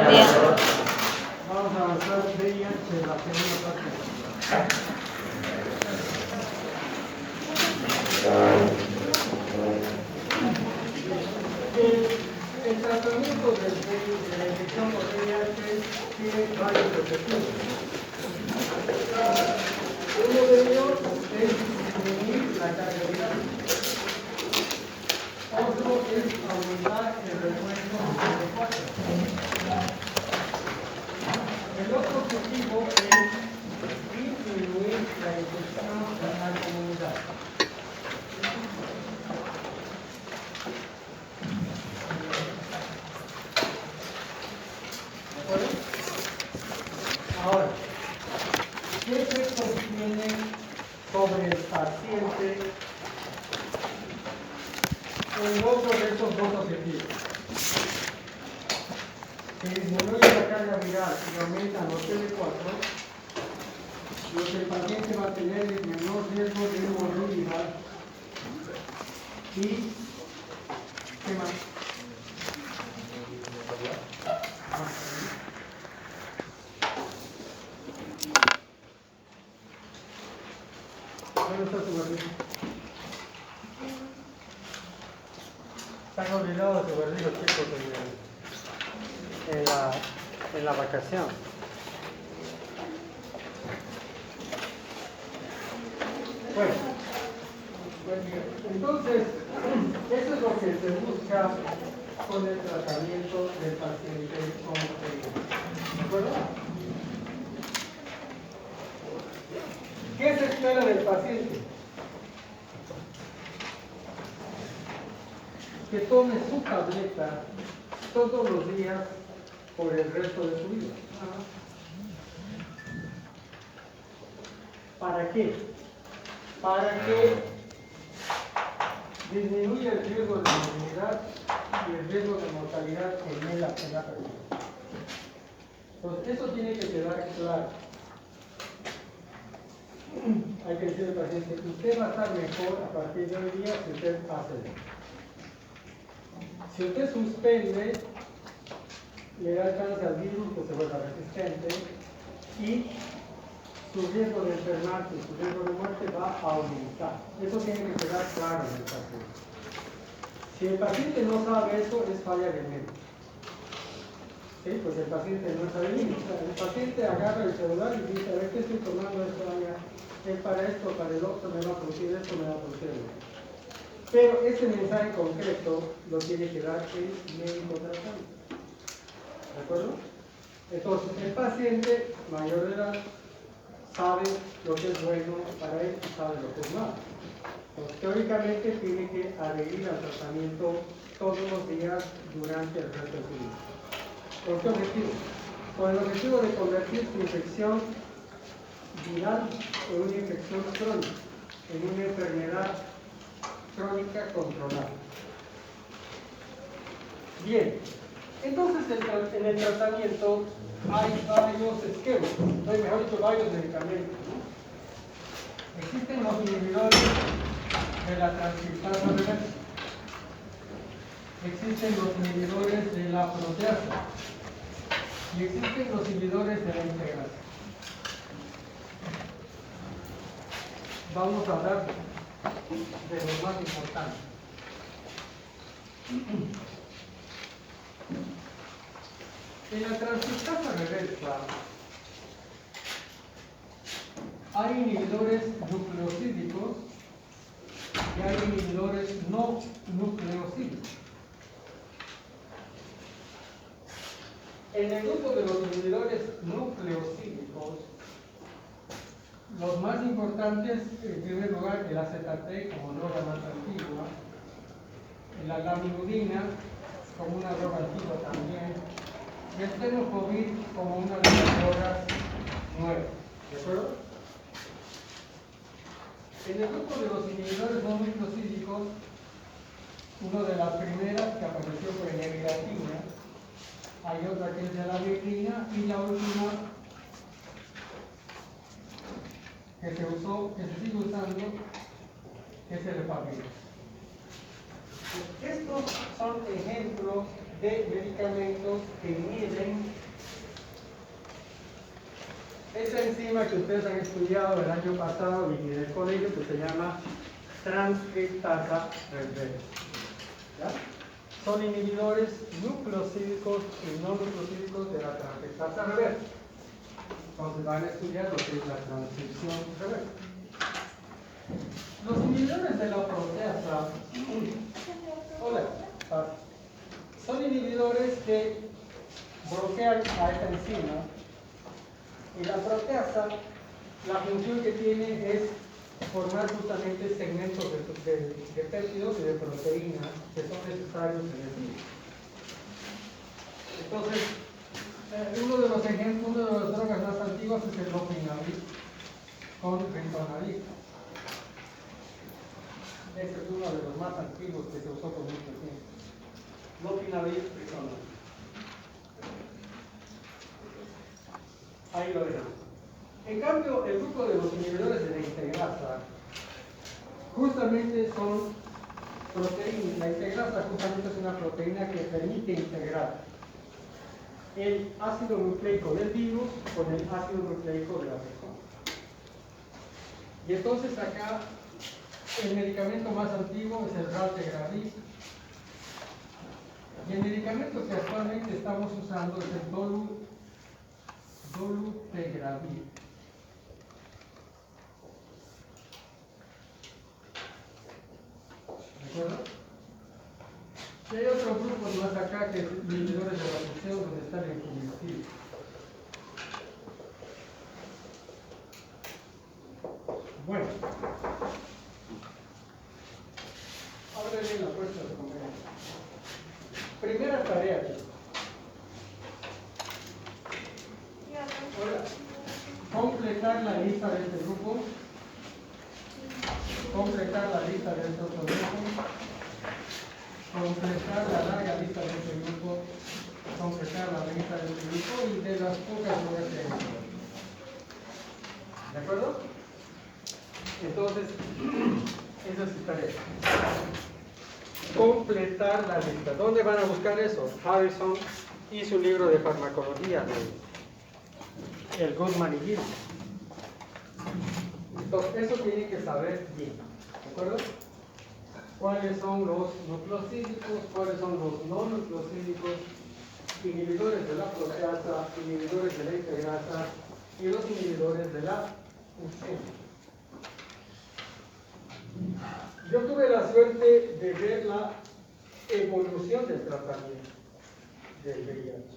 Bien. Vamos a avanzar VIH en la segunda parte. El tratamiento de la infección por VIH tiene varios objetivos. Uno de ellos es disminuir la carga viral. Otro es aumentar el refuerzo de CD4. El otro objetivo es disminuir la infección en la comunidad. ¿De acuerdo? Ahora, ¿qué efectos tiene sobre el paciente en otro de estos dos objetivos? Si disminuye la carga viral y aumentan los CD4, lo que el paciente va a tener es menor riesgo de morbilidad y ¿qué más? ¿Dónde está su barriga? Se han olvidado de su barriga, chicos, en la vacación. Bueno, entonces, eso es lo que se busca con el tratamiento del paciente con VIH. ¿De acuerdo? ¿Qué se espera del paciente? Que tome su tableta todos los días por el resto de su vida. ¿Para qué? Para que disminuya el riesgo de morbilidad y el riesgo de mortalidad en la persona. Entonces, eso tiene que quedar claro. Hay que decirle al paciente, usted va a estar mejor a partir de hoy día si usted hace eso. Si usted suspende, le da chance al virus que se vuelva resistente y su riesgo de enfermarse, su riesgo de muerte va a aumentar. Eso tiene que quedar claro en el paciente. Si el paciente no sabe eso, es falla del médico. ¿Sí? Pues el paciente no es adivino. O sea, el paciente agarra el celular y dice, a ver, ¿qué estoy tomando esto? Es para esto, para el otro, me va a producir esto, me va a producir esto. Pero ese mensaje concreto lo tiene que dar el médico tratante. ¿De acuerdo? Entonces, el paciente mayor de edad sabe lo que es bueno para él y sabe lo que es malo. Entonces, teóricamente tiene que adherir al tratamiento todos los días durante el resto de su vida. ¿Con qué objetivo? Con el objetivo de convertir su infección viral en una infección crónica, en una enfermedad crónica controlada. Bien, entonces en el tratamiento hay varios esquemas, mejor dicho, varios medicamentos. Existen los inhibidores de la transcriptasa reversa, existen los inhibidores de la proteasa y existen los inhibidores de la integrasa. Vamos a hablar de los más importantes. En la transcriptasa reversa hay inhibidores nucleosídicos y hay inhibidores no nucleosídicos. En el grupo de los inhibidores nucleosídicos, los más importantes, en primer lugar, el AZT como droga más antigua, la lamivudina como una droga antigua también, y el tenofovir como una de las drogas nuevas. ¿De acuerdo? En el grupo de los inhibidores no nucleosídicos, una de las primeras que apareció fue nevirapina, hay otra que es de la metrina y la última que se sigue usando, que es el epavirenz. Estos son ejemplos de medicamentos que inhiben enzima que ustedes han estudiado el año pasado y en el colegio, que se llama transcriptasa reversa. ¿Ya? Son inhibidores nucleosídicos y no nucleosídicos de la transcriptasa reversa. Entonces van a estudiar lo que es la transcripción reversa. Los inhibidores de la proteasa son inhibidores que bloquean a esta enzima, y la proteasa, la función que tiene es formar justamente segmentos de péptidos y de proteínas que son necesarios en el virus. Entonces, uno de los ejemplos, una de las drogas más antiguas es el lopinavir con ritonavir. Este es uno de los más antiguos que se usó por mucho tiempo. Lopinavir, ritonavir. Ahí lo dejamos. En cambio, el grupo de los inhibidores de la integrasa justamente son proteínas. La integrasa justamente es una proteína que permite integrar el ácido nucleico del virus con el ácido nucleico de la persona. Y entonces acá el medicamento más antiguo es el raltegravir. Y el medicamento que actualmente estamos usando es el dolutegravir. ¿De acuerdo? Y hay otros grupos más acá que son inhibidores de la función donde está el combustible. Bueno, ahora viene la puesta de conferencia. Primera tarea, chicos. Ahora, completar la lista de este grupo, completar la lista de este otro grupo, completar la larga lista de este grupo, completar la lista de este grupo y de las pocas nuevas que hay. ¿De acuerdo? Entonces, esa es tarea. Completar la lista. ¿Dónde van a buscar eso? Harrison y su libro de farmacología de el Goodman y Gill. Entonces, eso tienen que saber bien. ¿De acuerdo? ¿Cuáles son los nucleosídicos? ¿Cuáles son los no nucleosídicos? Inhibidores de la proteasa, inhibidores de la integrasa y los inhibidores de la enzima. Yo tuve la suerte de ver la evolución del tratamiento del VIH.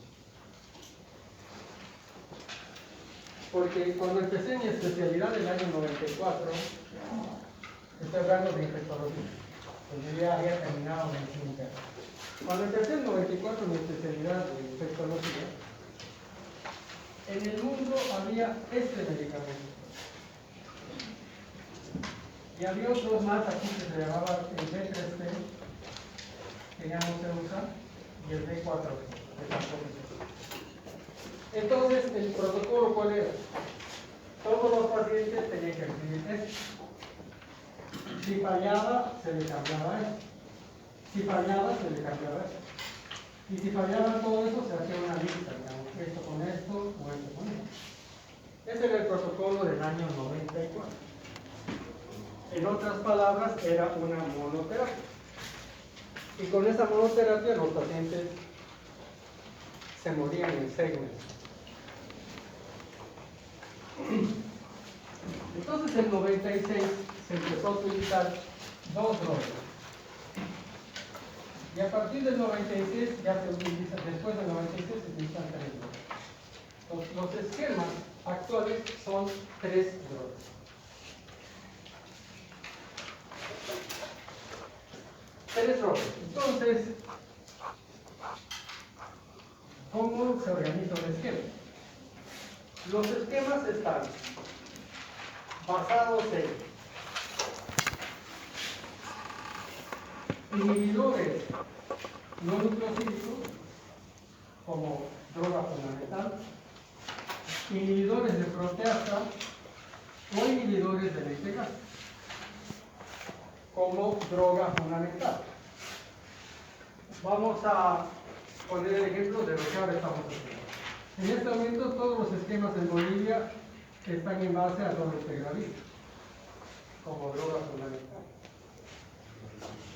Porque cuando empecé mi especialidad en el año 94, estoy hablando de infectología, pues yo ya había terminado medicina interna. Cuando empecé en el 94 mi especialidad de infectología, en el mundo había este medicamento. Y había otros más aquí que se llamaba el B3T, que ya no se usa, y el B4T, que tampoco se usa. Entonces, el protocolo, ¿cuál era? Todos los pacientes tenían que recibir esto. Si fallaba, se le cambiaba esto. Si fallaba, se le cambiaba esto. Y si fallaba todo eso, se hacía una lista, digamos, esto con esto o esto con esto. Ese era el protocolo del año 94. En otras palabras, era una monoterapia. Y con esa monoterapia los pacientes se morían en 6 meses. Entonces, en el 96 se empezó a utilizar 2 drogas. Y a partir del 96 ya se utiliza, después del 96 se utilizan 3 drogas. Los esquemas actuales son 3 drogas. Entonces, ¿cómo se organiza un esquema? Los esquemas están basados en inhibidores no nucleosídicos como droga fundamental, inhibidores de proteasa o inhibidores de la integrasa como droga fundamental. Vamos a poner el ejemplo de lo que ahora estamos haciendo. En este momento todos los esquemas en Bolivia están en base a dolutegravir como droga fundamental.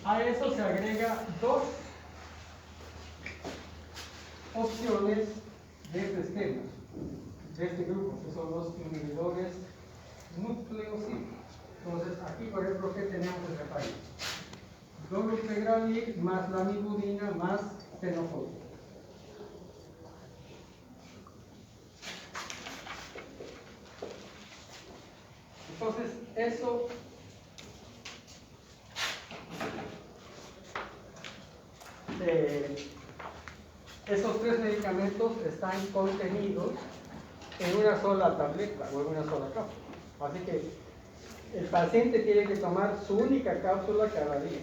A eso se agrega dos opciones de este esquema, de este grupo, que son los inhibidores nucleosídicos. Entonces, aquí, por ejemplo, ¿qué tenemos en el país? Dolutegravir más lamivudina más tenofovir. Entonces, esos tres medicamentos están contenidos en una sola tableta o en una sola cápsula. Así que el paciente tiene que tomar su única cápsula cada día.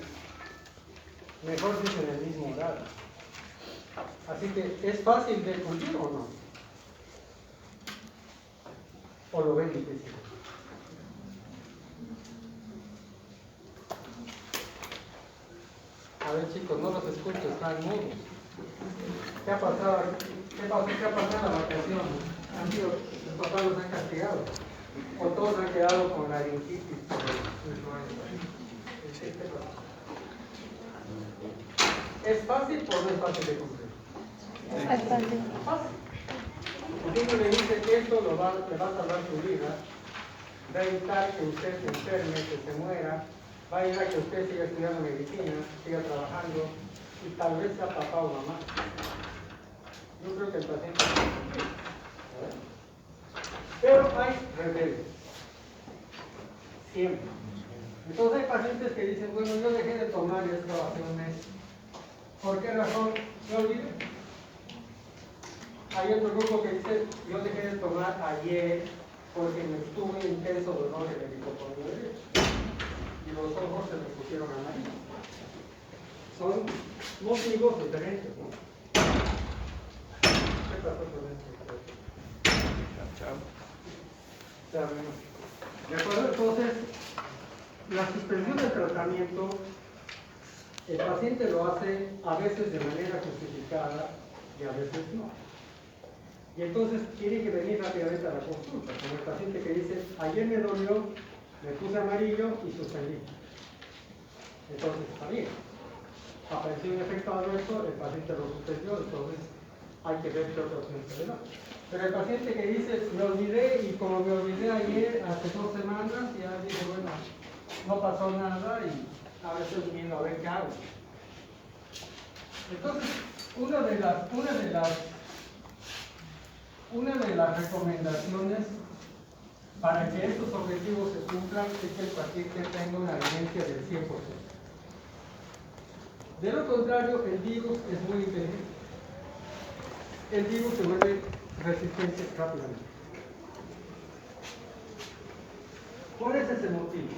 Mejor si es en el mismo horario. Así que, ¿es fácil de cumplir o no? ¿O lo ven difícil? A ver, chicos, no los escucho, están mudos. ¿Qué ha pasado? ¿Qué ha pasado en la vacación? Los papás los han castigado. O todos han quedado con la laringitis. ¿Es fácil o no es fácil de cumplir? Es fácil. Fácil. Si uno le dice que esto le va a salvar su vida, va a evitar que usted se enferme, que se muera, va a ayudar a que usted siga estudiando medicina, siga trabajando y tal vez sea papá o mamá. Yo creo que el paciente no lo entiende. Pero hay rebeldes. Siempre. Entonces hay pacientes que dicen, bueno, yo dejé de tomar esto hace un mes. ¿Por qué razón? Me olvidé. Hay otro grupo que dice, yo dejé de tomar ayer porque me tuve intenso dolor en el hipoponio derecho. Y los ojos se me pusieron amarillos. Son motivos diferentes, ¿no? ¿Qué pasó con esto? Chao. ¿De acuerdo? Entonces, la suspensión del tratamiento, el paciente lo hace a veces de manera justificada y a veces no. Y entonces tiene que venir rápidamente a la consulta, como el paciente que dice, ayer me dolió, me puse amarillo y suspendí. Entonces está bien. Apareció un efecto adverso, el paciente lo suspendió, entonces hay que ver qué otra opción se le da. Pero el paciente que dice, me olvidé y como me olvidé ayer, hace 2 semanas, ya dije, bueno, no pasó nada y ahora estoy viendo a ver qué hago. Entonces, una de las recomendaciones para que estos objetivos se cumplan es que el paciente tenga una vigencia del 100%. De lo contrario, el virus es muy inteligente. El virus se vuelve resistente rápidamente. ¿Cuál es ese motivo?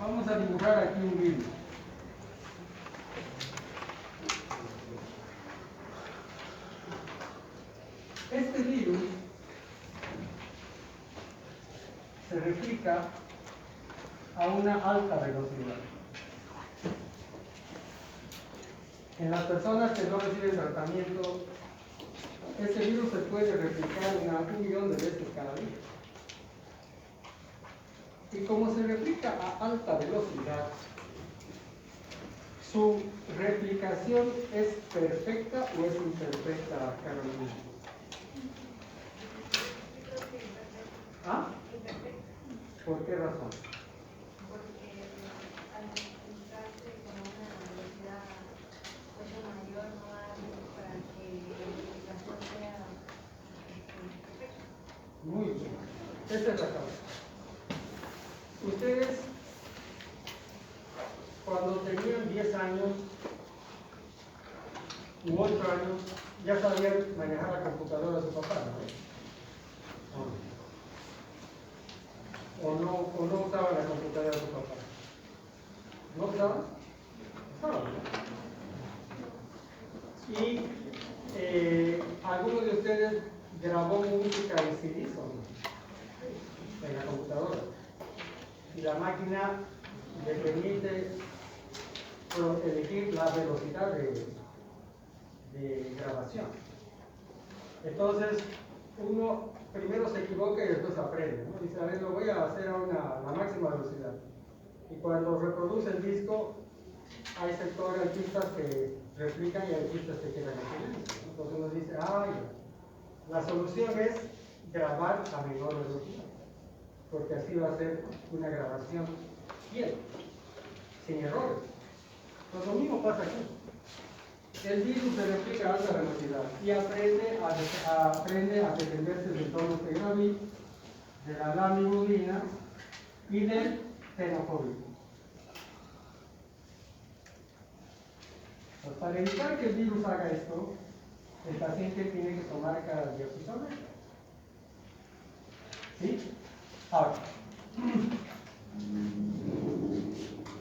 Vamos a dibujar aquí un virus. Este virus se replica a una alta velocidad. En las personas que no reciben tratamiento, este virus se puede replicar 1 millón de veces cada día. Y como se replica a alta velocidad, ¿su replicación es perfecta o es imperfecta, Carolina? ¿Ah? ¿Por qué razón? Porque al replicarse con una velocidad mayor no va para que la replicación sea perfecta. Muy bien. Esta es la causa. Ustedes, cuando tenían 10 años u 8 años, ya sabían manejar la computadora de su papá, ¿no? ¿O no usaban la computadora de su papá? ¿No usaban? Usaban, ¿no? Y ¿alguno de ustedes grabó música en CDs o no? En la computadora. Y la máquina le permite elegir la velocidad de grabación. Entonces, uno primero se equivoca y después aprende, ¿no? Dice, a ver, lo voy a hacer a la máxima velocidad. Y cuando reproduce el disco, hay sectores, hay pistas que replican y hay pistas que quedan en silencio, ¿no? Entonces uno dice, la solución es grabar a menor velocidad, porque así va a ser una grabación fiel, sin errores. Pues lo mismo pasa aquí. El virus se replica a alta velocidad y aprende a defenderse del tonus de Gravit, de la lamivudina y del tenofovir. Pues para evitar que el virus haga esto, el paciente tiene que tomar cada día su tableta. ¿Sí? Ahora,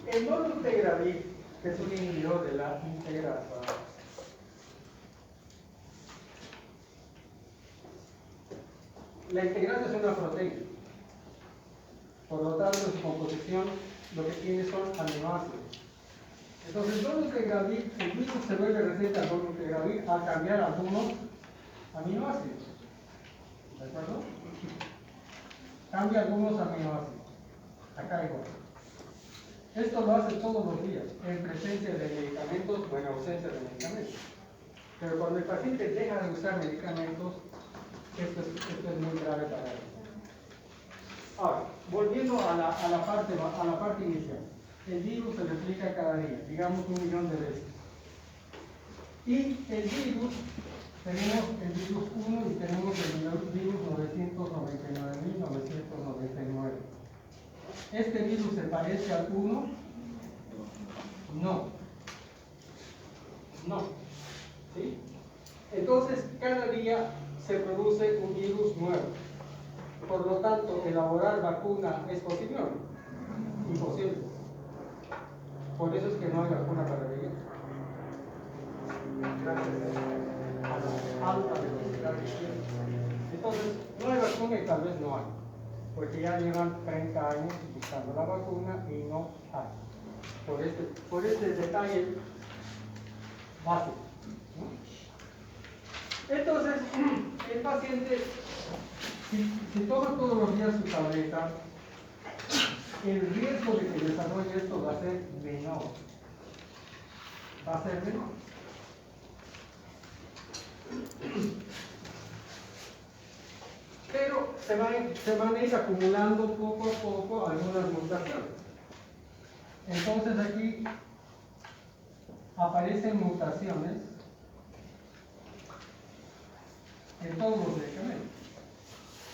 el dolutegravir, que es un inhibidor de la integrasa, la integrasa es una proteína, por lo tanto en su composición lo que tiene son aminoácidos. Entonces el dolutegravir, el virus se vuelve resistente al dolutegravir al cambiar algunos aminoácidos. ¿De acuerdo? Cambia algunos aminoácidos. Acá igual. Esto lo hace todos los días, en presencia de medicamentos o en ausencia de medicamentos. Pero cuando el paciente deja de usar medicamentos, esto es muy grave para él. Ahora, volviendo a la parte inicial. El virus se replica cada día, digamos 1.000.000 de veces. Y el virus, tenemos el virus 1 y tenemos el virus 999.999. ¿Este virus se parece al 1? No. No. ¿Sí? Entonces, cada día se produce un virus nuevo. Por lo tanto, elaborar vacuna es posible o no? Imposible. Por eso es que no hay vacuna para el virus. Gracias a la alta velocidad que tiene. Entonces, no hay vacuna y tal vez no hay. Porque ya llevan 30 años buscando la vacuna y no hay. Por este detalle básico, ¿no? Entonces, el paciente, si toma todos los días su tableta, el riesgo de que desarrolle esto va a ser menor. Va a ser menor. Pero se van a ir acumulando poco a poco algunas mutaciones. Entonces aquí aparecen mutaciones en todos los medicamentos.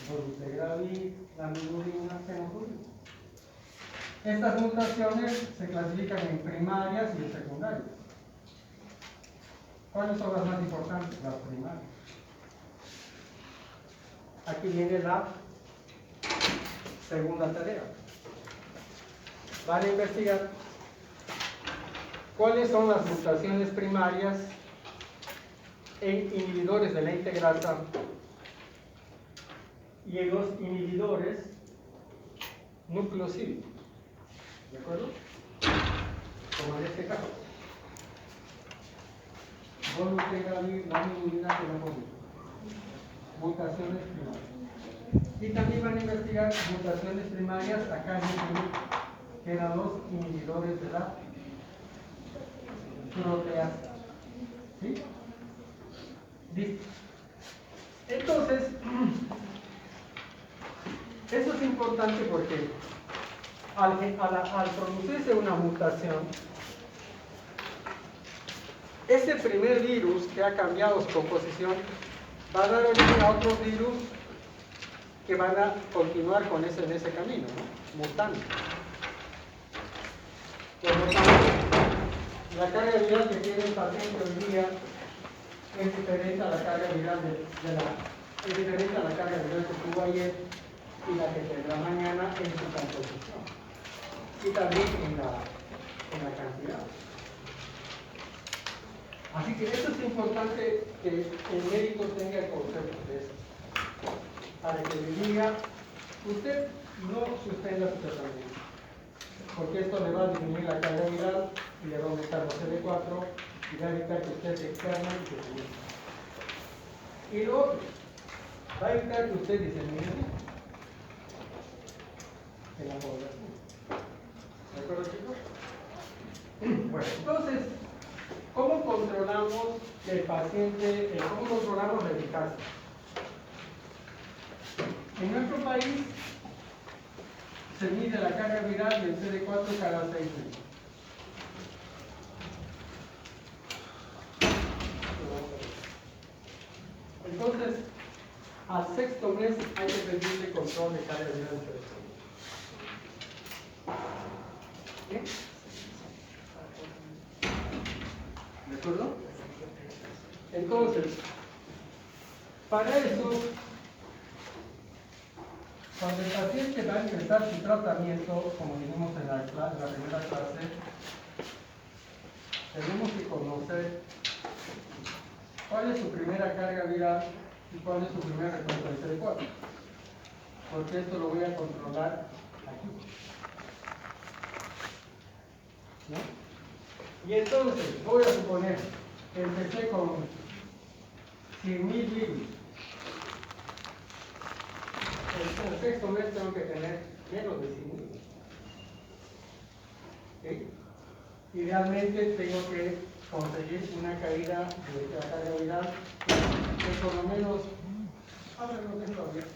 Dolutegravir, lamivudina, tenofovir. Estas mutaciones se clasifican en primarias y en secundarias. ¿Cuáles son las más importantes? Las primarias. Aquí viene la segunda tarea. Van a investigar cuáles son las mutaciones primarias en inhibidores de la integrasa y en los inhibidores nucleosídicos. ¿De acuerdo? Como en este caso. Dolutegravir, lamivudina, tenofovir. Mutaciones primarias. Y también van a investigar mutaciones primarias acá en el que eran los inhibidores de la proteasa. ¿Sí? Listo. Entonces, eso es importante porque al producirse una mutación, ese primer virus que ha cambiado su composición va a dar origen a otros virus que van a continuar en ese camino, ¿no? Mutando. Por lo tanto, la carga viral que tiene el paciente hoy día es diferente a la carga viral es diferente a la carga viral que tuvo ayer y la que tendrá mañana en su composición y también en la cantidad. Así que eso es importante que el médico tenga el concepto de eso, para que le diga, usted no suspenda su tratamiento, porque esto le va a disminuir la carga viral y le va a aumentar los CD4 y va a evitar que usted se externa y que se muera. Y lo otro, va a evitar que usted disemine en la población. ¿De acuerdo, chicos? Bueno, entonces, ¿cómo controlamos que el paciente, cómo controlamos la eficacia? En nuestro país se mide la carga viral del CD4 cada 6 meses. Entonces, al sexto mes hay que pedirle control de carga viral del CD4. ¿Bien? ¿De acuerdo? Entonces, para eso, cuando el paciente va a empezar su tratamiento, como vimos en la primera clase, tenemos que conocer cuál es su primera carga viral y cuál es su primera reconocimiento de CD4. Porque esto lo voy a controlar aquí. ¿No? Y entonces, voy a suponer que empecé con 100.000 virus. En el sexto mes tengo que tener menos de 100.000. ¿Okay? Idealmente tengo que conseguir una caída de la carga viral de por lo menos, no tengo abierto,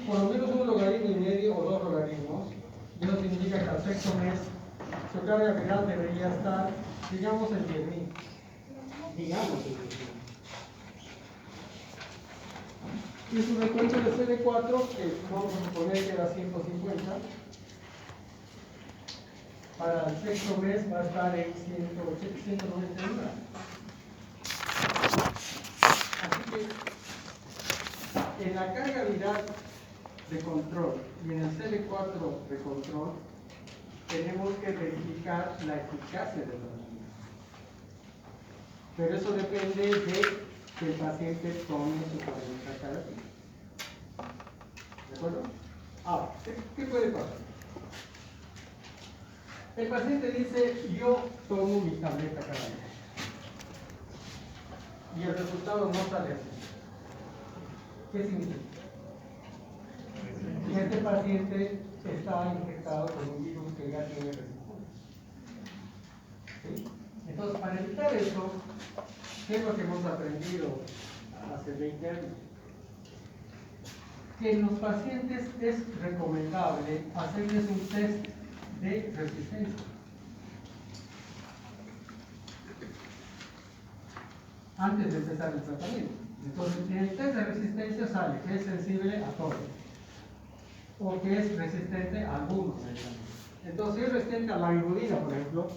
por lo menos un logaritmo y medio o 2 logaritmos. Y eso significa que al sexto mes su carga viral debería estar, digamos, en 10.000. Digamos en 10.000. Y su recuento de CD4, que vamos a suponer que era 150, para el sexto mes va a estar en 191. Así que en la carga viral de control y en el CD4 de control tenemos que verificar la eficacia del tratamiento. Pero eso depende de que el paciente tome su conducta cada día. ¿De acuerdo? Ahora, ¿qué puede pasar? El paciente dice, yo tomo mi tableta cada día. Y el resultado no sale así. ¿Qué significa? Que este paciente está infectado con un virus que ya tiene resistencia. ¿Sí? Entonces, para evitar eso, ¿qué es lo que hemos aprendido hace 20 años? Que en los pacientes es recomendable hacerles un test de resistencia. Antes de empezar el tratamiento. Entonces, en el test de resistencia sale que es sensible a todo. O que es resistente a algunos medicamentos. Entonces, si es resistente a la ibuprofena, por ejemplo,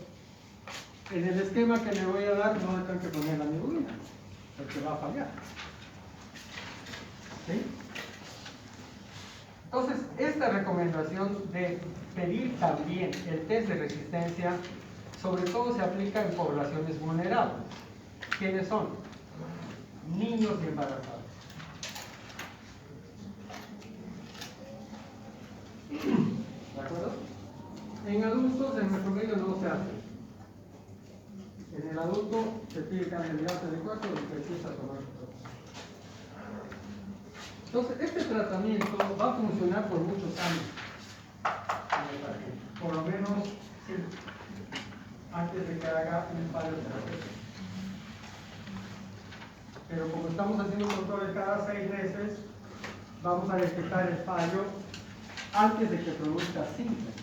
en el esquema que le voy a dar no le tengo que poner la ibuprofena, porque va a fallar. ¿Sí? Entonces, esta recomendación de pedir también el test de resistencia, sobre todo se aplica en poblaciones vulnerables. ¿Quiénes son? Niños y embarazados. ¿De acuerdo? En adultos, en nuestro medio no se hace. En el adulto se pide carga viral CD4 y se empieza a tomar. Entonces, este tratamiento va a funcionar por muchos años. Por lo menos antes de que haga un fallo terapéutico. Pero como estamos haciendo controles cada 6 meses, vamos a detectar el fallo antes de que produzca síntomas.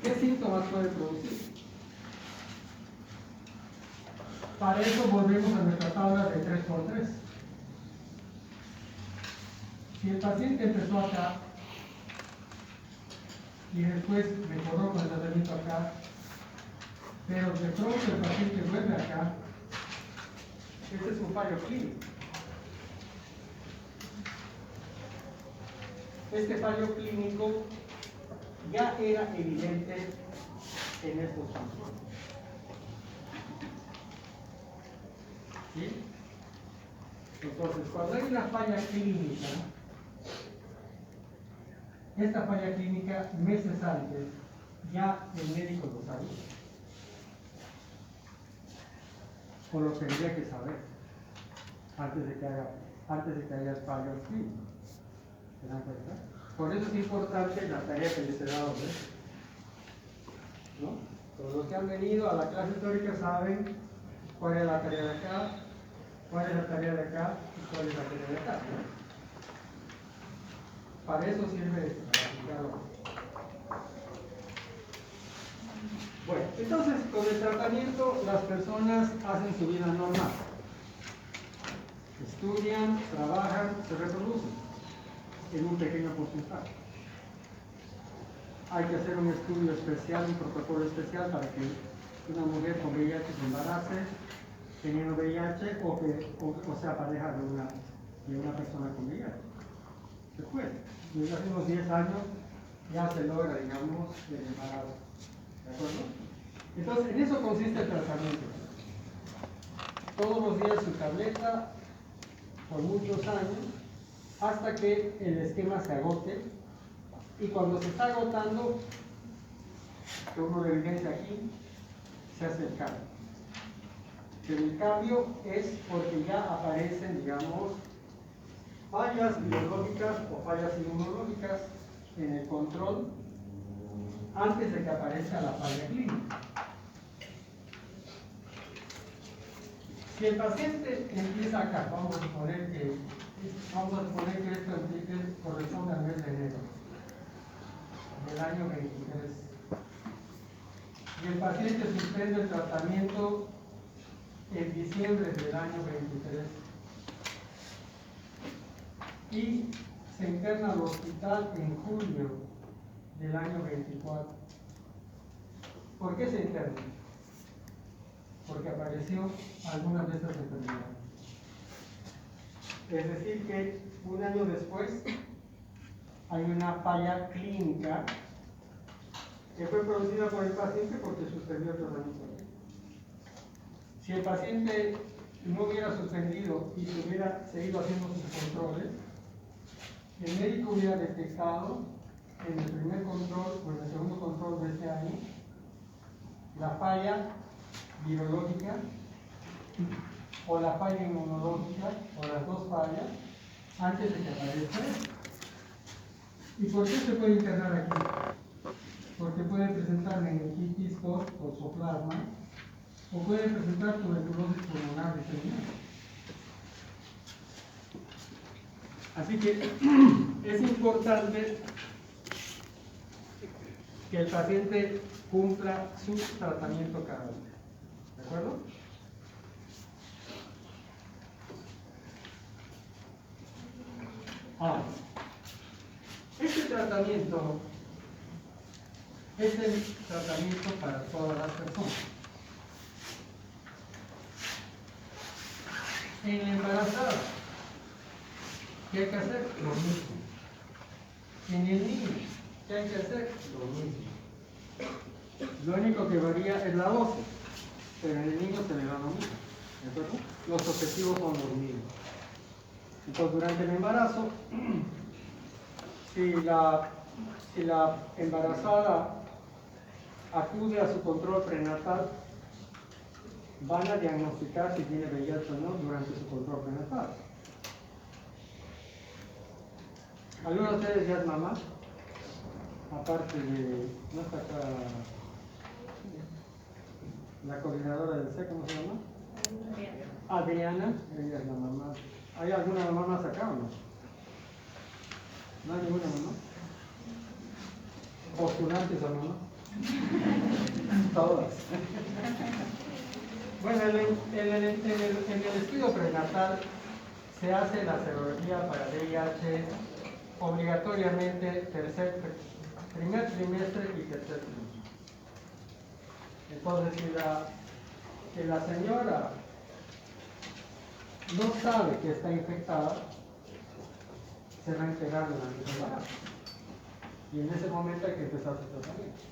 ¿Qué síntomas puede producir? Para eso volvemos a nuestra tabla de 3×3. Si el paciente empezó acá y después mejoró con el tratamiento acá, pero de pronto el paciente vuelve acá, este es un fallo clínico. Este fallo clínico ya era evidente en estos casos. ¿Sí? Entonces, cuando hay una falla clínica, esta falla clínica meses antes ya el médico lo sabía. o lo tendría que saber antes de que haya fallos clínicos. ¿Se dan cuenta? Por eso es importante la tarea que les he dado, ¿ves? ¿No? Todos los que han venido a la clase teórica saben cuál es la tarea de acá, cuál es la tarea de acá y cuál es la tarea de acá, ¿no? Para eso sirve esto, para aplicarlo. Bueno, entonces con el tratamiento las personas hacen su vida normal. Estudian, trabajan, se reproducen en un pequeño porcentaje. Hay que hacer un estudio especial, un protocolo especial para que una mujer con VIH se embarace teniendo VIH o sea pareja de una persona con VIH. Se puede. Desde hace unos 10 años ya se logra, digamos, el embarazo. ¿De acuerdo? Entonces, en eso consiste el tratamiento. Todos los días su tableta por muchos años hasta que el esquema se agote, y cuando se está agotando, que uno lo evidencia aquí, se hace el cambio. Pero el cambio es porque ya aparecen, digamos, fallas biológicas o fallas inmunológicas en el control antes de que aparezca la falla clínica. Si el paciente empieza acá, vamos a suponer que esto corresponde al mes de enero del año 23, y el paciente suspende el tratamiento en diciembre del año 23 y se interna al hospital en julio del año 24. ¿Por qué se interna? Porque apareció alguna de estas enfermedades. Es decir, que un año después hay una falla clínica que fue producida por el paciente porque suspendió el tratamiento. Si el paciente no hubiera suspendido y se hubiera seguido haciendo sus controles, el médico hubiera detectado en el primer control o en el segundo control de este año la falla virológica o la falla inmunológica o las dos fallas antes de que aparezca. ¿Y por qué se puede internar aquí? Porque puede presentar meningitis, tos, toxoplasma, o puede presentar tuberculosis pulmonar diseminada. Así que es importante que el paciente cumpla su tratamiento cada día. ¿De acuerdo? Ahora, este tratamiento es el tratamiento para todas las personas. En la embarazada, ¿qué hay que hacer? Lo mismo. En el niño, ¿qué hay que hacer? Lo mismo. Lo único que varía es la dosis, pero en el niño se le da lo mismo. ¿De acuerdo? Los objetivos son los mismos. Entonces, durante el embarazo, si la embarazada acude a su control prenatal, van a diagnosticar si tiene VIH o no durante su control prenatal. ¿Alguno de ustedes ya es mamá? Aparte de, ¿no está acá la coordinadora del C, ¿cómo se llama? Adriana, ella es la mamá. ¿Hay alguna mamá más acá o no? ¿No hay ninguna mamá? ¿Postulantes o mamá? Todas. Bueno, en el estudio prenatal se hace la serología para VIH obligatoriamente primer trimestre y tercer trimestre. Entonces, si la señora no sabe que está infectada, se va a enterar durante el embarazo. Y en ese momento hay que empezar su tratamiento.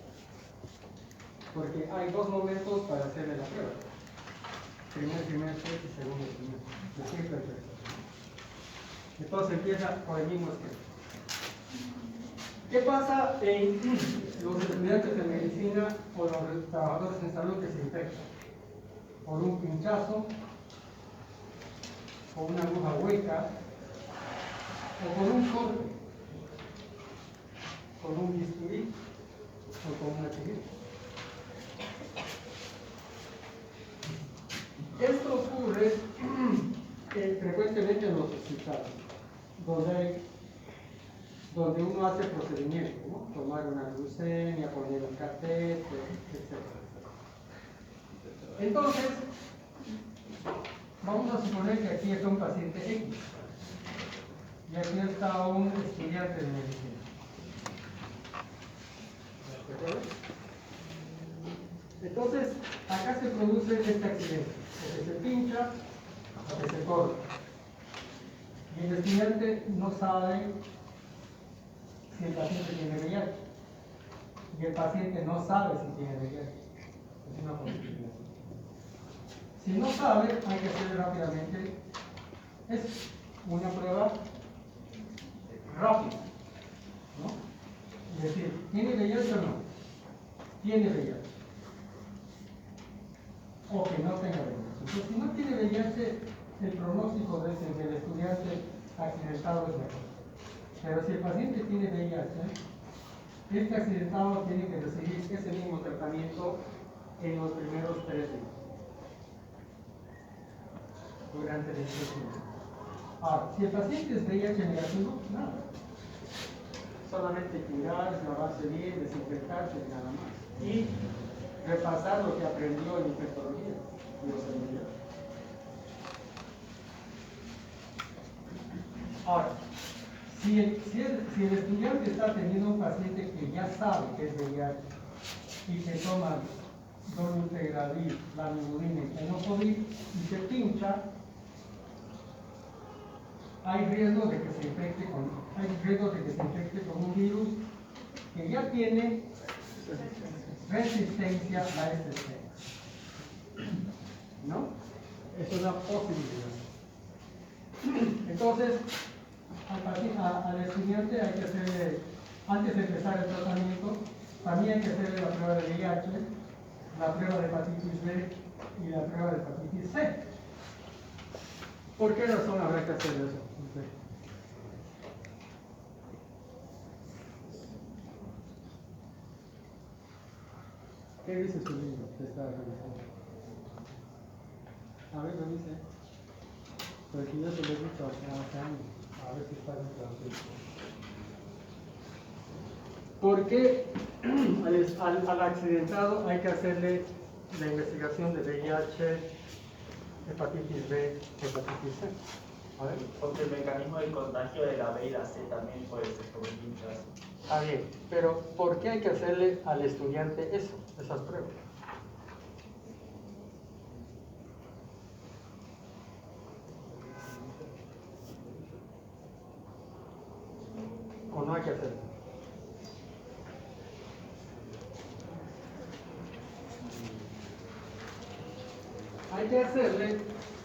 Porque hay dos momentos para hacerle la prueba. Primer trimestre y segundo trimestre. Después tercero. Entonces empieza por el mismo esquema. ¿Qué pasa en los estudiantes de medicina o los trabajadores en salud que se infectan? por un pinchazo, con una aguja hueca, o por un corte, con un bisturí o con una tijera. Esto ocurre frecuentemente en los hospitales, donde uno hace procedimientos, ¿no? Tomar una glucemia, poner un catéter, etc. Entonces, vamos a suponer que aquí está un paciente X y aquí está un estudiante de medicina. ¿De acuerdo? Entonces, acá se produce este accidente, o que se pincha o que se corta. Y el estudiante no sabe si el paciente tiene VIH. Y el paciente no sabe si tiene VIH. Es una posibilidad. Si no sabe, hay que hacer rápidamente una prueba rápida, ¿no? Es decir, ¿tiene VIH o no? Tiene VIH. O que no tenga VIH. Entonces, si no tiene VIH, el pronóstico del estudiante accidentado es mejor. Pero si el paciente tiene VIH, este accidentado tiene que recibir ese mismo tratamiento en los primeros 3 días. Durante 18 meses. Ahora, si el paciente es VIH negativo, nada. Solamente cuidarse, lavarse bien, desinfectarse y nada más. Y repasar lo que aprendió en infectología, bioseguridad. Ahora, si el estudiante está teniendo un paciente que ya sabe que es VIH y que toma dolutegravir, lamivudina y tenofovir y se pincha, hay riesgo de que se infecte con un virus que ya tiene resistencia a este gen. ¿No? Es una posibilidad. Entonces, al estudiante hay que hacerle, antes de empezar el tratamiento, también hay que hacerle la prueba de VIH, la prueba de hepatitis B y la prueba de hepatitis C. ¿Por qué razón habrá que hacer eso? ¿Qué dice su libro que está revisando? A ver, revise. Porque yo se lo he dicho hace años. A ver si está bien traducido. ¿Por qué al accidentado hay que hacerle la investigación de VIH, hepatitis B, hepatitis C? A ver. Porque el mecanismo del contagio de la B y la C también puede ser por un pinchazo. Ah, bien, pero ¿por qué hay que hacerle al estudiante esas pruebas? ¿O no hay que hacerlo? Hay que hacerle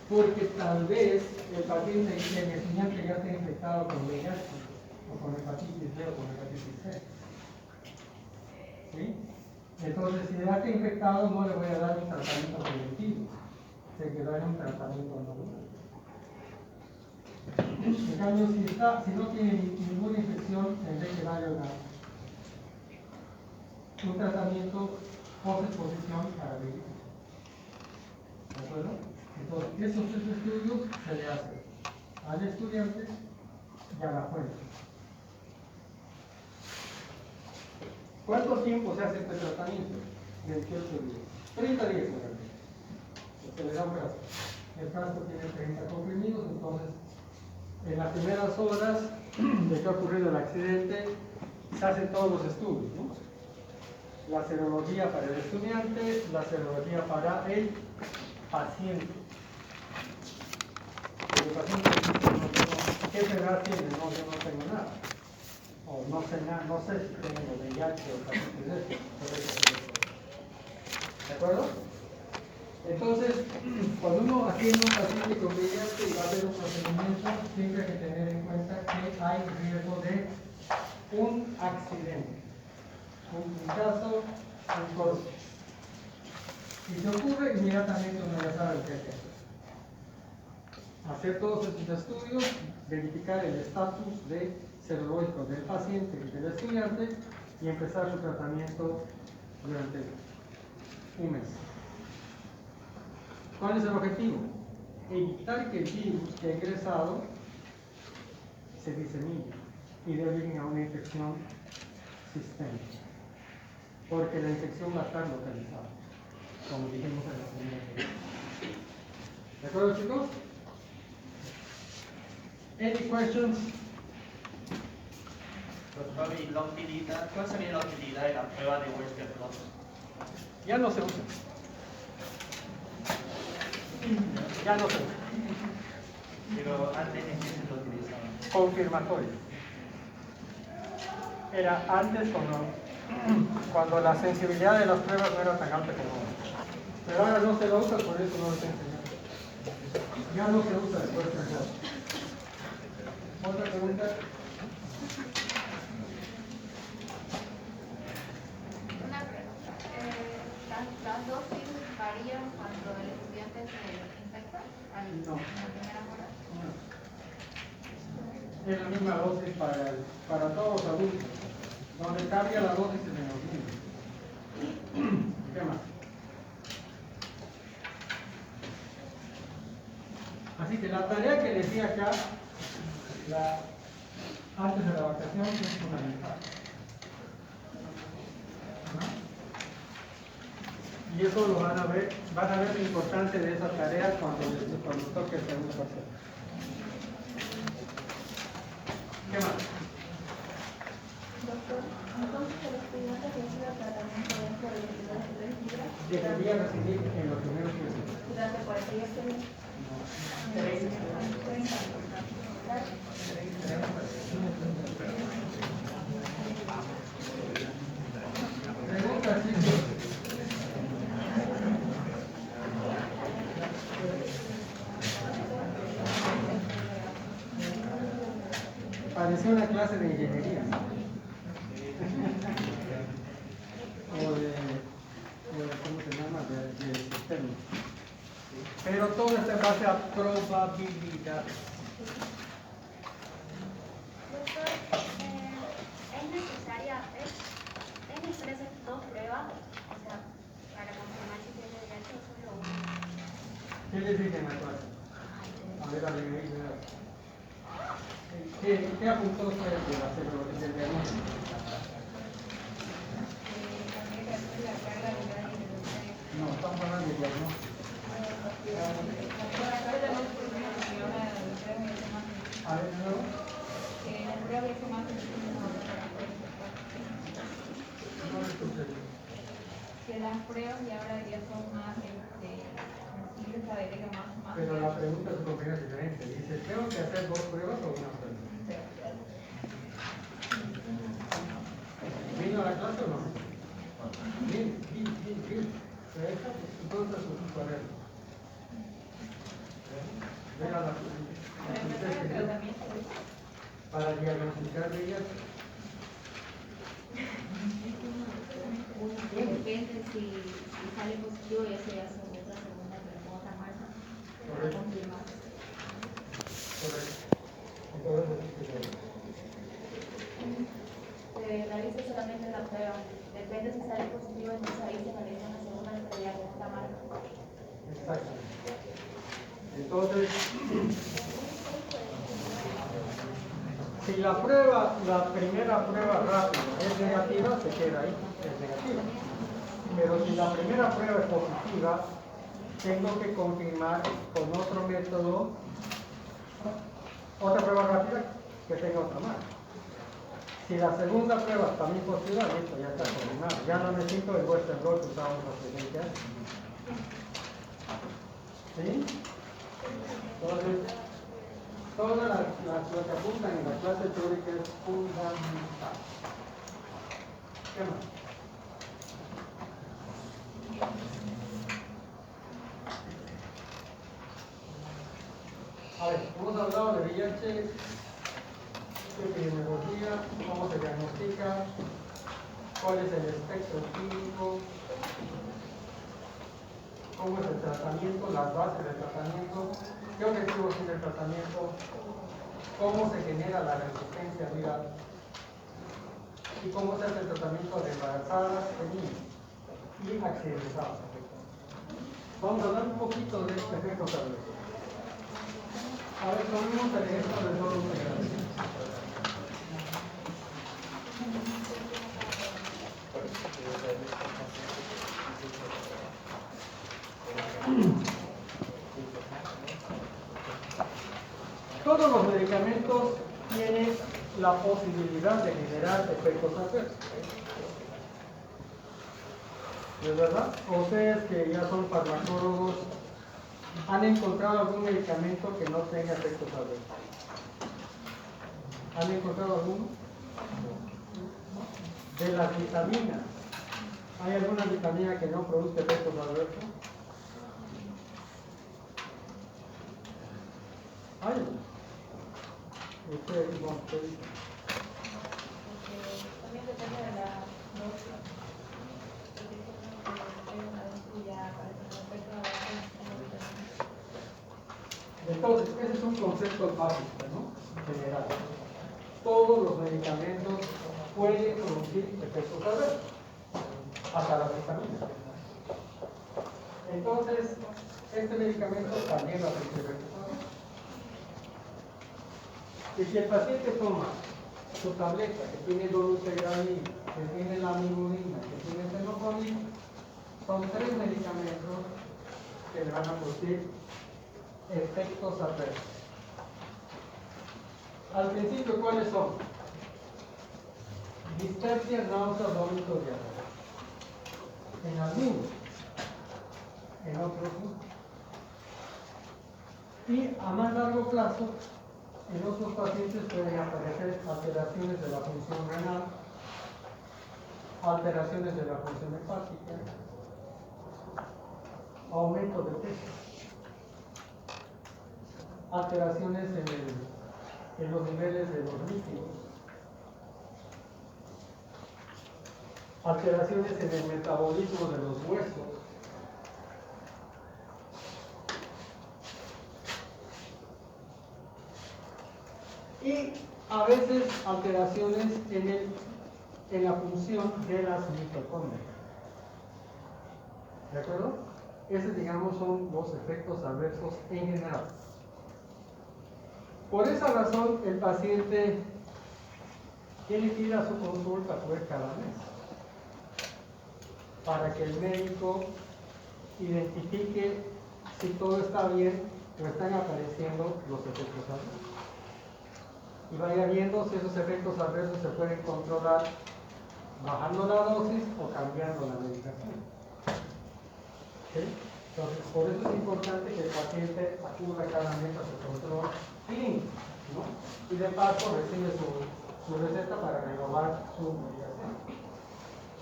porque tal vez el paciente, el estudiante ya esté infectado con VIH o con hepatitis B o con hepatitis C. ¿Sí? Entonces, si ya está infectado, no le voy a dar un tratamiento preventivo, se quedará en un tratamiento normal. En cambio, si no tiene ninguna infección, tendré que darle un tratamiento post-exposición para VIH. ¿De acuerdo? Entonces, esos 3 estudios se le hacen al estudiante y a la fuente. ¿Cuánto tiempo se hace este tratamiento? 28 días. 30 días, se le da un frasco. El frasco tiene 30 comprimidos, entonces, en las primeras horas de que ha ocurrido el accidente, se hacen todos los estudios, ¿no? La serología para el estudiante, la serología para el paciente. El paciente dice, ¿qué edad tiene? No, yo no tengo nada. O no sé si tengo VIH o hepatitis B. ¿De acuerdo? Entonces, cuando uno atiende a un paciente con VIH y va a hacer un procedimiento, siempre hay que tener en cuenta que hay riesgo de un accidente, un pinchazo, un corte. Si se ocurre, inmediatamente uno ya sabe qué hay que hacer. Hacer todos estos estudios, verificar el estatus serológico del paciente y del estudiante y empezar su tratamiento durante un mes. ¿Cuál es el objetivo? Evitar que el virus que ha ingresado se disemine y dé origen a una infección sistémica, porque la infección va a estar localizada, como dijimos en la primera clase. ¿De acuerdo, chicos? Any questions? Doctor, ¿y la utilidad? ¿Cuál sería la utilidad de la prueba de Western blot? Ya no se usa. Ya no se usa. Pero antes en qué se lo utilizaban. Confirmatorio. Era antes cuando la sensibilidad de las pruebas no era tan alta como ahora. Pero ahora no se lo usa, por eso no lo estoy enseñando. Ya no se usa después de eso. ¿Otra pregunta? Una pregunta. ¿Las dosis varían cuando el estudiante se infecta? No. ¿En la primera hora? Es la misma dosis para todos los adultos. Donde cambia la dosis es en los niños. ¿Qué más? Así que la tarea que decía acá, antes de la vacación, es fundamental. Y eso lo van a ver lo importante de esa tarea cuando toque el segundo parcial. ¿Qué más? Doctor, entonces el estudiante que recibe tratamiento dentro de los 3 días Debería recibir en los primeros meses. durante 40 días que viene. Pregunta, chicos. Parecía una clase de ingeniería. ¿Cómo se llama? De sistemas. Pero todo está en base a probabilidad. Doctor, ¿es necesaria hacer 2 pruebas? O sea, para confirmar si tiene derecho o solo una. ¿Qué les dije en la clase? A ver, ¿qué apuntó usted de hacer el diagnóstico? No, estamos hablando de diagnóstico. A ver, ¿no? No lo escuché. Que las pruebas y ahora ya son más sensibles a ver que más. Pero la pregunta es un poco diferente. Dice, ¿tengo que hacer 2 pruebas o una prueba? ¿Vino a la clase o no? Bien. Entonces, su cuaderno. Venga, para diagnosticar VIH. Depende si sale positivo, ya se hace otra segunda, pero con otra marca. Correcto. Confirmar. Correcto. Se realiza solamente la prueba. Depende si sale positivo, entonces ahí se realiza una segunda, pero ya con otra marca. Exacto. Entonces, si la primera prueba rápida es negativa, se queda ahí, es negativa. Pero si la primera prueba es positiva, tengo que confirmar con otro método, otra prueba rápida que tenga otra marca. Si la segunda prueba es también positiva, listo, ya está confirmado. Ya no necesito el Western blot que usábamos hace 20 años. ¿Sí? Entonces, todas las que apuntan en la clase teórica es fundamental. ¿Qué más? A ver, hemos hablado de VIH, epidemiología, cómo se diagnostica, cuál es el espectro clínico. cómo es el tratamiento, las bases del tratamiento, qué objetivos tiene el tratamiento, cómo se genera la resistencia viral y cómo se hace el tratamiento de embarazadas, de niños y accidentados. Vamos a hablar un poquito de este efecto adverso. A ver, tomemos el ejemplo del dolor integral. Todos los medicamentos tienen la posibilidad de generar efectos adversos. ¿Es verdad? Ustedes que ya son farmacólogos, ¿han encontrado algún medicamento que no tenga efectos adversos? ¿Han encontrado alguno? De las vitaminas, ¿hay alguna vitamina que no produzca efectos adversos? ¿Hay? Usted, bueno, ¿qué dice? También depende de la dosis. Porque hay una dosis ya para que no afecte a la Entonces, ese es un concepto básico, ¿no? General. Todos los medicamentos pueden producir efectos adversos, hasta las vitaminas. Entonces, este medicamento también va a producir efectos adversos. Y si el paciente toma su tableta que tiene dolutegravir, que tiene la amigurina, que tiene fenoconazole, son 3 medicamentos que le van a producir efectos adversos. Al principio, ¿cuáles son? Dispepsia, náuseas, vómitos, diarrea. En algunos, en otros no. Y a más largo plazo, en otros pacientes pueden aparecer alteraciones de la función renal, alteraciones de la función hepática, aumento de peso, alteraciones en los niveles de los líquidos, alteraciones en el metabolismo de los huesos, y a veces alteraciones en la función de las mitocondrias. ¿De acuerdo? Esos, digamos, son los efectos adversos en general. Por esa razón, el paciente tiene que ir a su consulta pues cada mes para que el médico identifique si todo está bien o están apareciendo los efectos adversos. Y vaya viendo si esos efectos adversos se pueden controlar bajando la dosis o cambiando la medicación. ¿Sí? Entonces, por eso es importante que el paciente acuda cada mes a su control clínico, ¿no? Y de paso recibe su receta para renovar su medicación.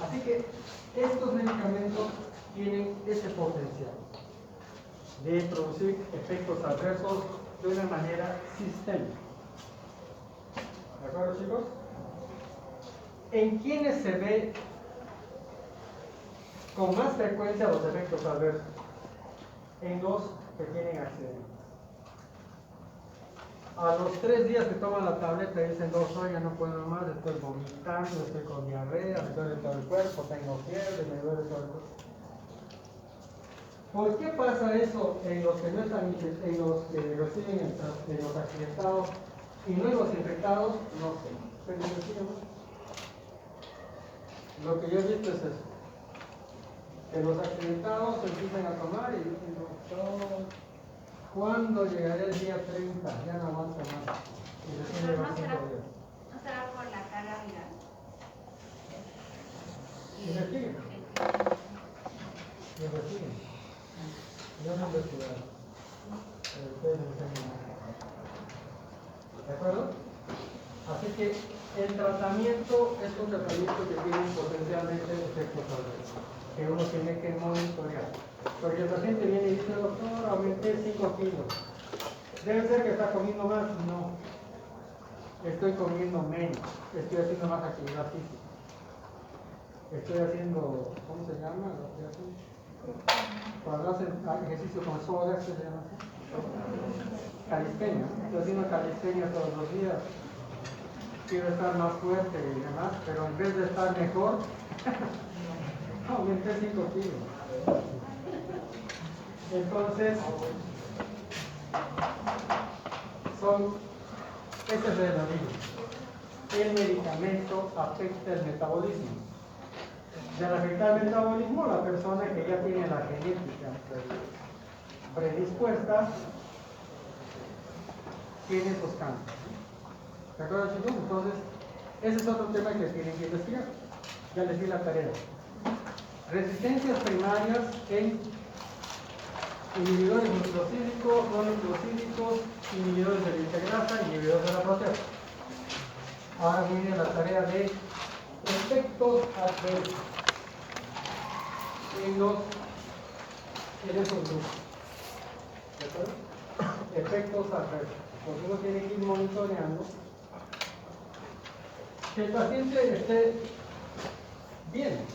Así que estos medicamentos tienen ese potencial de producir efectos adversos de una manera sistémica. ¿De acuerdo, chicos? ¿En quiénes se ve con más frecuencia los efectos adversos? En los que tienen accidentes. A los 3 días que toman la tableta y dicen, no, ya no puedo más, estoy vomitando, estoy con diarrea, me duele todo el cuerpo, tengo fiebre, me duele todo el cuerpo. ¿Por qué pasa eso en los que no están, en los que reciben en los accidentados y no en los infectados? No sé. Pero lo que yo he visto es eso. Que los accidentados se empiezan a tomar y dicen, doctor, ¿cuándo llegaré el día 30? Ya no aguanto más. Y recién lleva 5 días. ¿No será por la carga viral? Investiguen. Investiguen. Yo no he investigado. Pero ustedes me están investigando. ¿De acuerdo? Así que el tratamiento es un tratamiento que tiene potencialmente efectos adversos, que uno tiene que monitorear. Porque el paciente viene y dice, doctor, aumenté 5 kilos. ¿Debe ser que está comiendo más? No. Estoy comiendo menos. Estoy haciendo más actividad física. Estoy haciendo, ¿cómo se llama? Cuando hacen ejercicio con soga, se llama así. Calistenia. Estoy haciendo calistenia todos los días. Quiero estar más fuerte y demás, pero en vez de estar mejor, aumenté 5 kilos. Entonces, ese es el origen. El medicamento afecta el metabolismo. Y al afectar el metabolismo, la persona que ya tiene la genética predispuesta tiene esos cambios. ¿De acuerdo, chicos? Entonces, ese es otro tema que tienen que investigar. Ya les di la tarea. Resistencias primarias en inhibidores nucleosídicos, no nucleosídicos, inhibidores de la integrasa, inhibidores de la proteasa. Ahora viene la tarea de efectos adversos en esos grupos. ¿De acuerdo? Efectos adversos. Porque uno tiene que ir monitoreando que el paciente esté bien.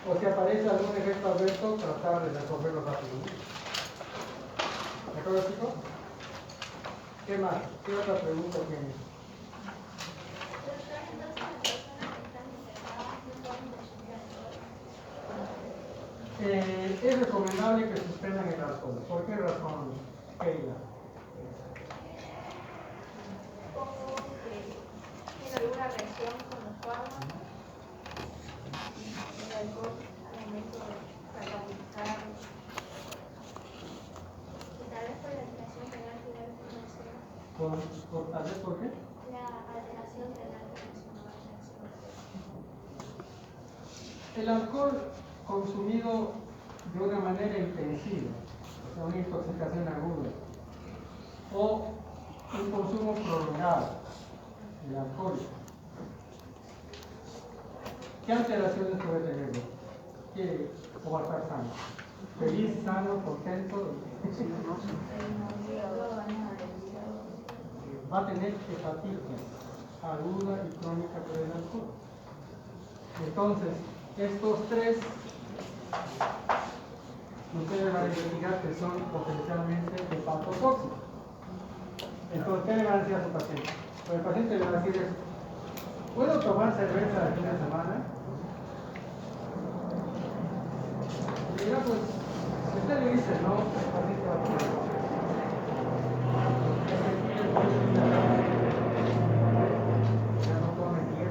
O si aparece algún efecto adverso, tratar de resolverlo rápidamente. ¿De acuerdo, chicos? ¿Qué más? ¿Qué otra pregunta tiene? Es recomendable que suspendan el alcohol. ¿Por qué razón, Keila? ¿Tiene alguna reacción con los fármacos? El alcohol al momento de catabolizar. Y tal vez por la alteración renal que debe tenerse. ¿Tal vez por qué? La alteración renal que mencionaba en la acción. El alcohol consumido de una manera intensiva, o sea, una intoxicación aguda, o un consumo prolongado de alcohol. ¿Qué alteraciones puede tener? ¿O va a estar sano? Feliz, sano, contento. Va a tener hepatitis aguda y crónica por el alcohol. Entonces, estos tres ustedes van a investigar que son potencialmente hepatotóxicos. Entonces, ¿qué le van a decir a su paciente? Pues el paciente le va a decir esto: ¿puedo tomar cerveza el fin de semana? Y ya, pues, si usted le dice no, el paciente va a tomar no. Ya no tome 10.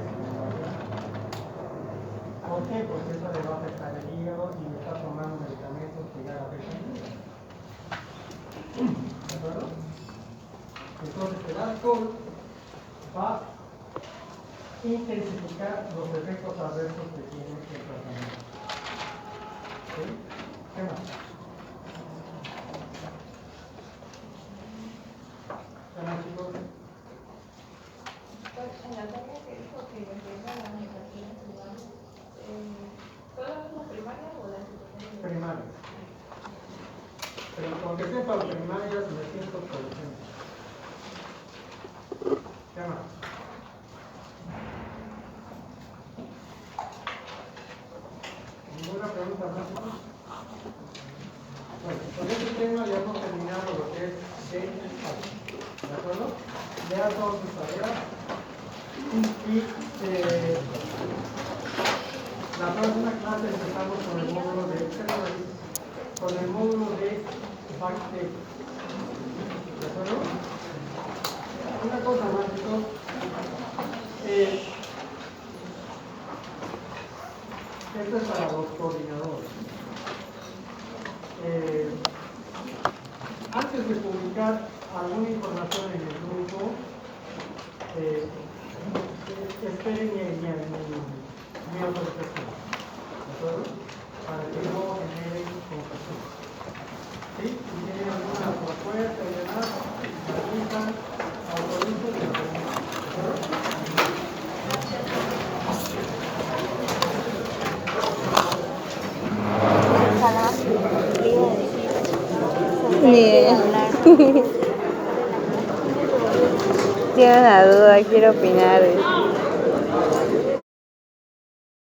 ¿Por qué? Porque eso le va a afectar el hígado y está tomando medicamentos que ya afectan el hígado. ¿De acuerdo? Entonces el alcohol va a intensificar los efectos adversos que tiene el tratamiento. ¿Sí? ¿Qué más? ¿Qué más, chicos? En la tarea que dijo que empieza la medicación ¿todas las primarias o las secundarias? Primarias. Pero aunque sepan primarias, me siento por ejemplo. ¿Qué más? ¿Ninguna pregunta más? Bueno, con este tema ya hemos terminado lo que es ¿de acuerdo? Lean todas sus tareas y la próxima clase empezamos con el módulo de bacterias. ¿De acuerdo? Una cosa más, chicos. Esto es para los coordinadores. Antes de publicar alguna información en el grupo, esperen mi autorización. ¿De acuerdo? Para que no generen confusión. ¿Sí? Si tienen alguna propuesta y demás, avisan, autorizan y la Ni idea. Tiene una duda, quiero opinar.